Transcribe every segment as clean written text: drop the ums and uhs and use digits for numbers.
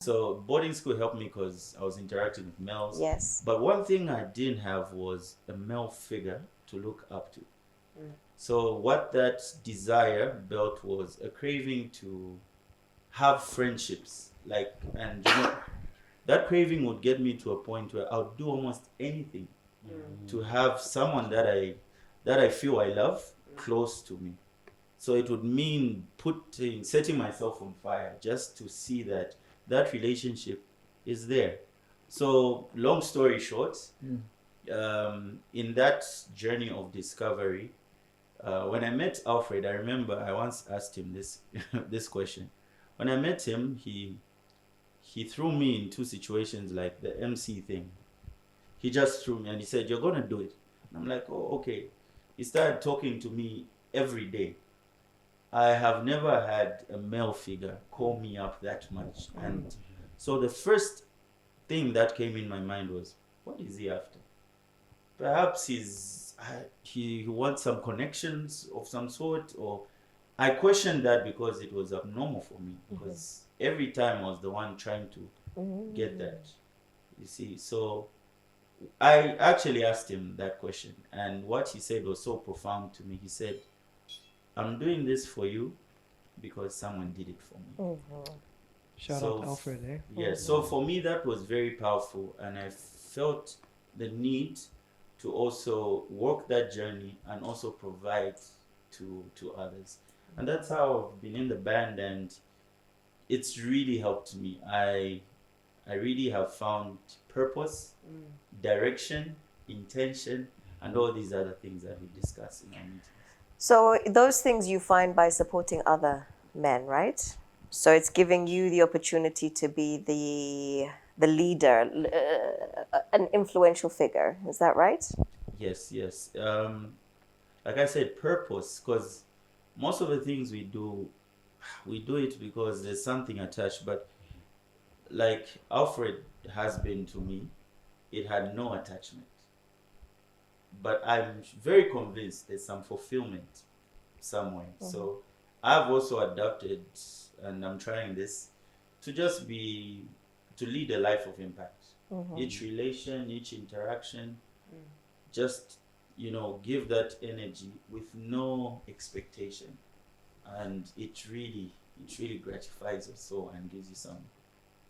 So boarding school helped me because I was interacting with males. Yes. But one thing I didn't have was a male figure to look up to. So what that desire built was a craving to have friendships. Like, and that craving would get me to a point where I'll do almost anything to have someone that I feel I love close to me. So it would mean setting myself on fire just to see that relationship is there. So long story short, in that journey of discovery, when I met Alfred, I remember I once asked him this this question. When I met him, he threw me in two situations like the MC thing. He just threw me and he said, "You're gonna do it." And I'm like, "Oh, okay." He started talking to me every day. I have never had a male figure call me up that much. And so the first thing that came in my mind was, what is he after? Perhaps he wants some connections of some sort, or I questioned that because it was abnormal for me, because every time I was the one trying to get that. You see, so I actually asked him that question, and what he said was so profound to me. He said, "I'm doing this for you because someone did it for me." Shout out to Alfred, eh? Yeah, so for me that was very powerful, and I felt the need to also walk that journey and also provide to others. And that's how I've been in the band, and it's really helped me. I really have found purpose, direction, intention, and all these other things that we discuss in our meetings. So those things you find by supporting other men, right? So it's giving you the opportunity to be the leader, an influential figure. Is that right? Yes, yes. Like I said, purpose, because most of the things we do it because there's something attached. But like Alfred has been to me, it had no attachment. But I'm very convinced there's some fulfillment somewhere. So I've also adapted, and I'm trying this, to just to lead a life of impact. Each relation, each interaction, just give that energy with no expectation, and it really gratifies your soul and gives you some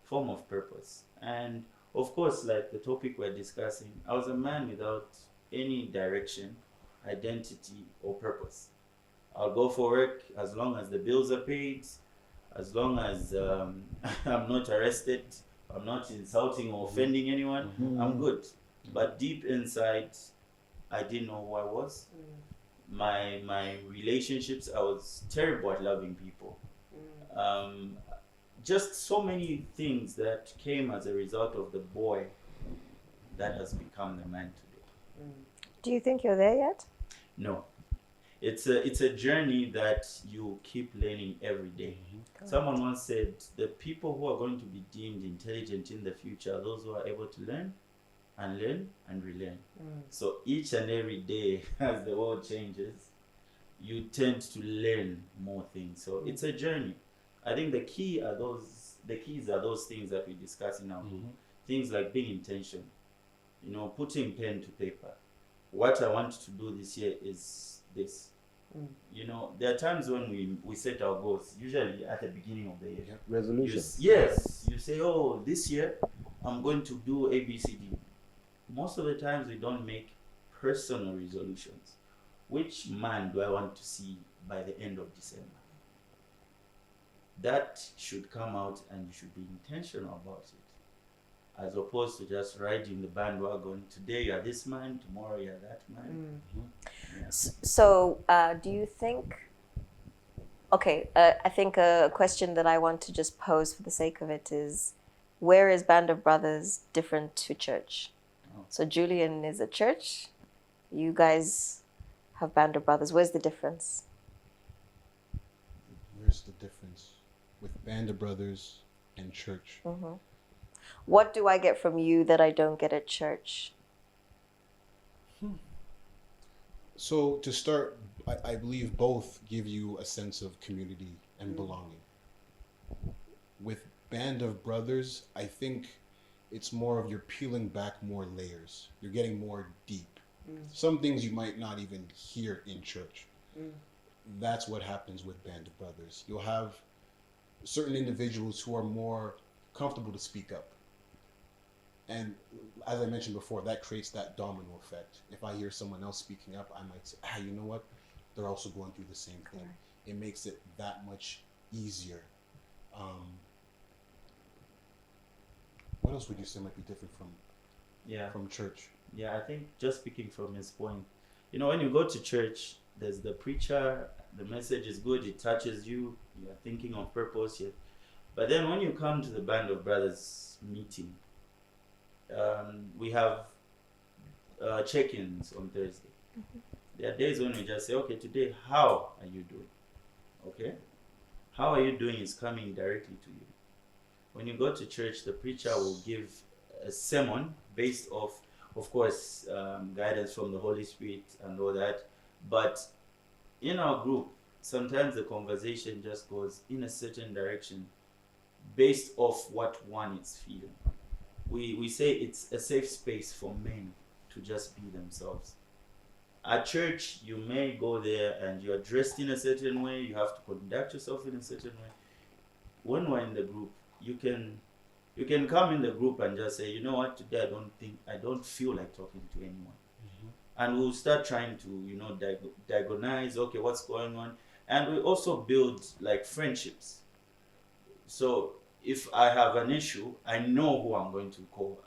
form of purpose. And of course, like the topic we're discussing, I was a man without any direction, identity, or purpose. I'll go for work as long as the bills are paid, as long as I'm not arrested, I'm not insulting or offending anyone, I'm good. But deep inside, I didn't know who I was. My relationships, I was terrible at loving people. Just so many things that came as a result of the boy that has become the man today. Do you think you're there yet? No. It's a journey that you keep learning every day. Someone once said, the people who are going to be deemed intelligent in the future are those who are able to learn and relearn. So each and every day, as the world changes, you tend to learn more things. So it's a journey. I think the keys are those things that we discuss in our book. Things like being intentional, putting pen to paper. What I want to do this year is this. There are times when we set our goals, usually at the beginning of the year. Resolutions. Yes, you say, oh, this year I'm going to do A, B, C, D. Most of the times we don't make personal resolutions. Which man do I want to see by the end of December? That should come out, and you should be intentional about it, as opposed to just riding the bandwagon. Today you're this man, tomorrow you're that man. Yeah. So do you think, I think a question that I want to just pose for the sake of it is, where is Band of Brothers different to church? So Julian is a church, you guys have Band of Brothers. Where's the difference? Where's the difference with Band of Brothers and church? What do I get from you that I don't get at church? So to start, I believe both give you a sense of community and belonging. With Band of Brothers, I think it's more of you're peeling back more layers. You're getting more deep. Some things you might not even hear in church. That's what happens with Band of Brothers. You'll have certain individuals who are more comfortable to speak up. And as I mentioned before, that creates that domino effect. If I hear someone else speaking up, I might say, you know what? They're also going through the same thing. It makes it that much easier. What else would you say might be different from church? Yeah, I think just speaking from his point, when you go to church, there's the preacher, the message is good, it touches you, you're thinking on purpose. But then when you come to the Band of Brothers meeting, we have check-ins on Thursday. There are days when we just say, okay, today, how are you doing? Okay? How are you doing is coming directly to you. When you go to church, the preacher will give a sermon based off, of course, guidance from the Holy Spirit and all that. But in our group, sometimes the conversation just goes in a certain direction based off what one is feeling. We say it's a safe space for men to just be themselves. At church, you may go there and you're dressed in a certain way, you have to conduct yourself in a certain way. When we're in the group, you can come in the group and just say, you know what, today I don't feel like talking to anyone. And we'll start trying to, diagnose, okay, what's going on. And we also build like friendships. So if I have an issue, I know who I'm going to call.